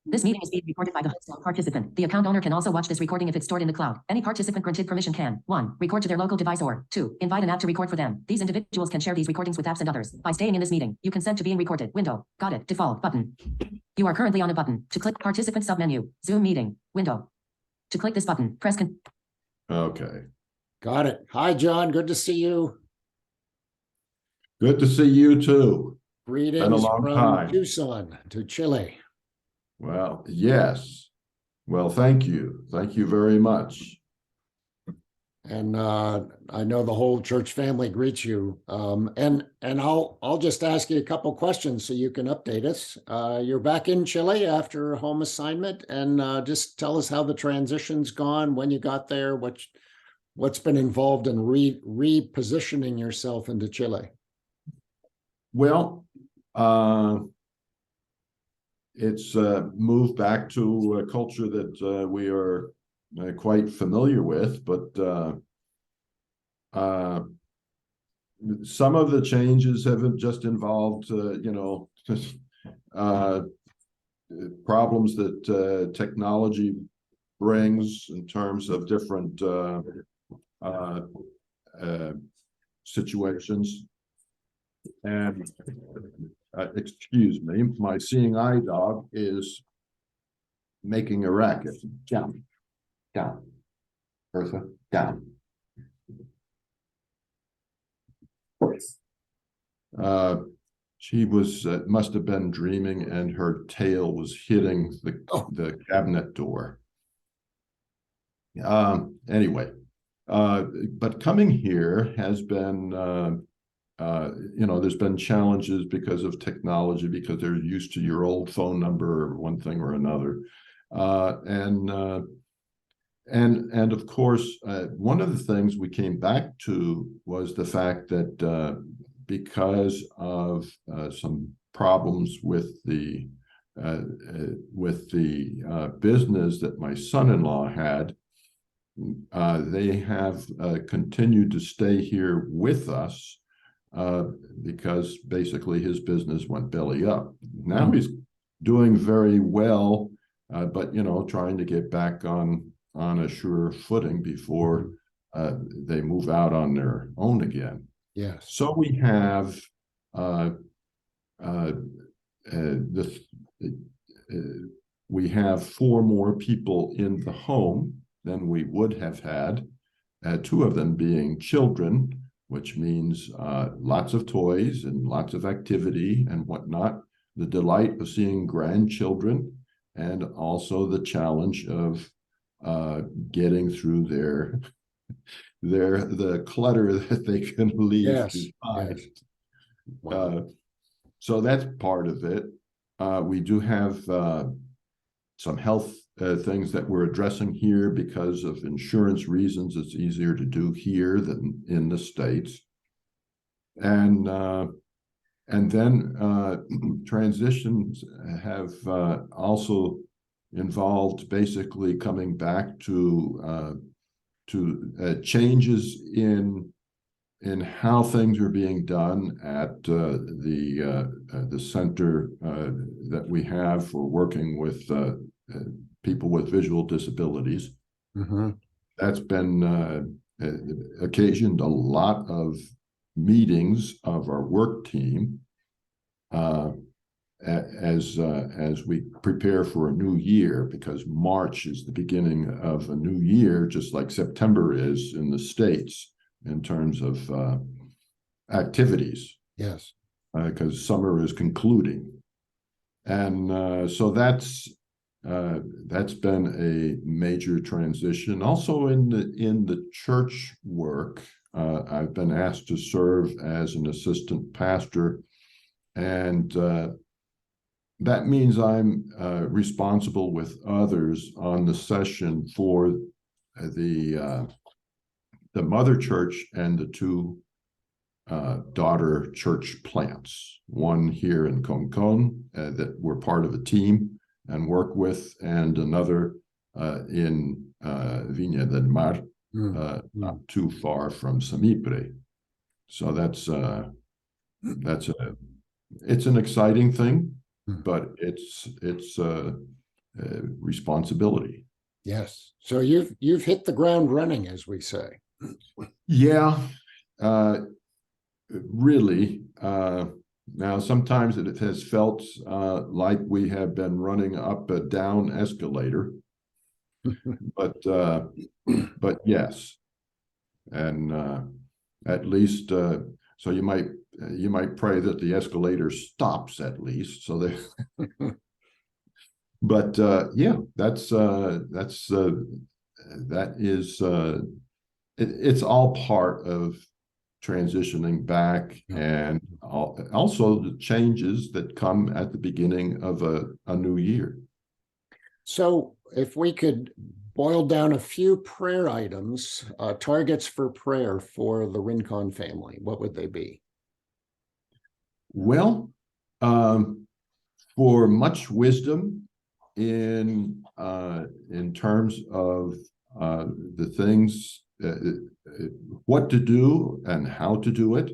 This meeting is being recorded by the host and participant. The account owner can also watch this recording if it's stored in the cloud. Any participant granted permission can 1. Record to their local device or 2. Invite an app to record for them. These individuals can share these recordings with apps and others. By staying in this meeting, you consent to being recorded. Window. Got it. Default button. You are currently on a button. To click participant submenu. Zoom meeting. Window. To click this button, press Okay. Got it. Hi, John. Good to see you. Good to see you too. Greetings long from time. Tucson to Chile. Well, yes. Well, thank you. Thank you very much. And I know the whole church family greets you. And I'll just ask you a couple questions so you can update us. You're back in Chile after home assignment, and just tell us how the transition's gone, when you got there, what's been involved in repositioning yourself into Chile. Well, it's moved back to a culture that we are quite familiar with, but some of the changes have just involved, problems that technology brings in terms of different situations. And excuse me, my seeing eye dog is making a racket. Down, down, Bertha, down. She was must have been dreaming, and her tail was hitting the cabinet door. Anyway, but coming here has been. There's been challenges because of technology, because they're used to your old phone number or one thing or another. And of course, one of the things we came back to was the fact that because of some problems with the business that my son-in-law had, they have continued to stay here with us. Because basically his business went belly up. Now he's doing very well, but trying to get back on a sure footing before they move out on their own again. Yes. So we have we have 4 more people in the home than we would have had, 2 of them being children, which means lots of toys and lots of activity and whatnot, the delight of seeing grandchildren, and also the challenge of getting through the clutter that they can leave. Yes, yes. Wow. So that's part of it. We do have some health things that we're addressing here because of insurance reasons. It's easier to do here than in the States. And then transitions have also involved basically coming back to changes in how things are being done at the center that we have for working with people with visual disabilities. Mm-hmm. That's been occasioned a lot of meetings of our work team as we prepare for a new year, because March is the beginning of a new year, just like September is in the States in terms of activities. Yes. Because summer is concluding. And so that's been a major transition. Also in the church work, I've been asked to serve as an assistant pastor, and that means I'm responsible with others on the session for the mother church and the 2 daughter church plants, one here in Concon that we're part of a team and work with, and another in Viña del Mar, not too far from Samipre. So it's an exciting thing, but it's responsibility. Yes. So you've hit the ground running, as we say. Yeah, really. Now, sometimes it has felt like we have been running up a down escalator, but yes, and at least so you might pray that the escalator stops at least, so they. But yeah, that is it's all part of transitioning back, and also the changes that come at the beginning of a new year. So if we could boil down a few prayer items, targets for prayer for the Rincon family, what would they be? Well, for much wisdom in terms of the things, what to do and how to do it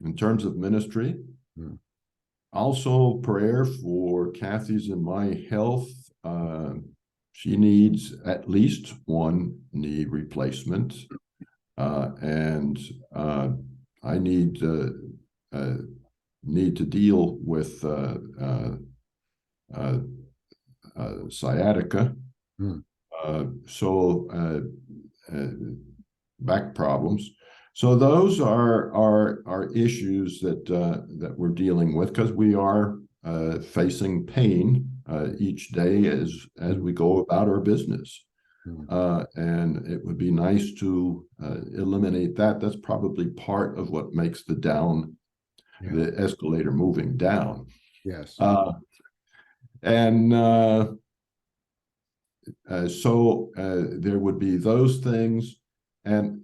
in terms of ministry. Also, prayer for Kathy's and my health. She needs at least one knee replacement, and I need to deal with sciatica. So back problems. So those are issues that we're dealing with, because we are facing pain each day as we go about our business. And it would be nice to eliminate that. That's probably part of what makes the escalator moving down. Yes. And so there would be those things, and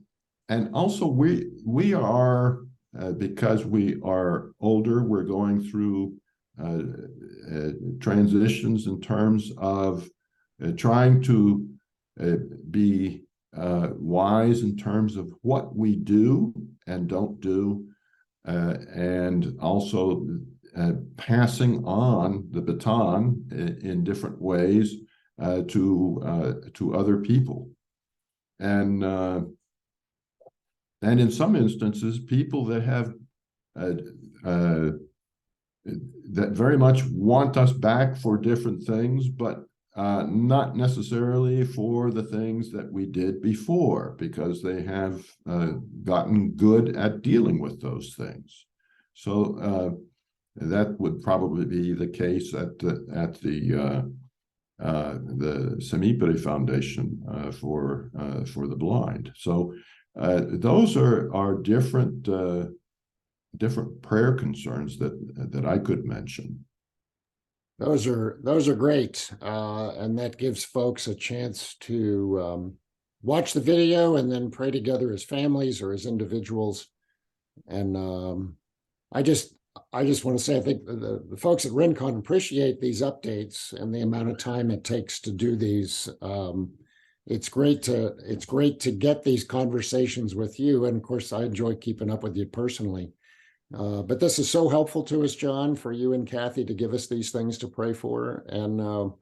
also we are because we are older, we're going through transitions in terms of trying to be wise in terms of what we do and don't do, and also passing on the baton in different ways to other people, and in some instances, people that have that very much want us back for different things, but not necessarily for the things that we did before, because they have gotten good at dealing with those things. So that would probably be the case at the Semipere Foundation for the blind. So those are different prayer concerns that I could mention. Those are great, and that gives folks a chance to watch the video and then pray together as families or as individuals. And I just want to say, I think the folks at Rincon appreciate these updates and the amount of time it takes to do these. It's great to get these conversations with you, and of course, I enjoy keeping up with you personally. But this is so helpful to us, John, for you and Kathy to give us these things to pray for. And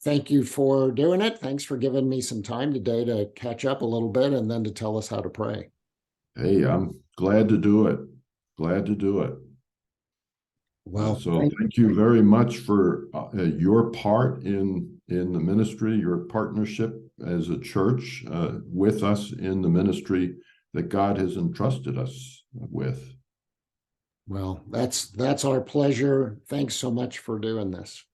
thank you for doing it. Thanks for giving me some time today to catch up a little bit and then to tell us how to pray. Hey, I'm glad to do it. Glad to do it. Well, so thank you very much for your part in the ministry, your partnership as a church with us in the ministry that God has entrusted us with. Well, that's our pleasure. Thanks so much for doing this.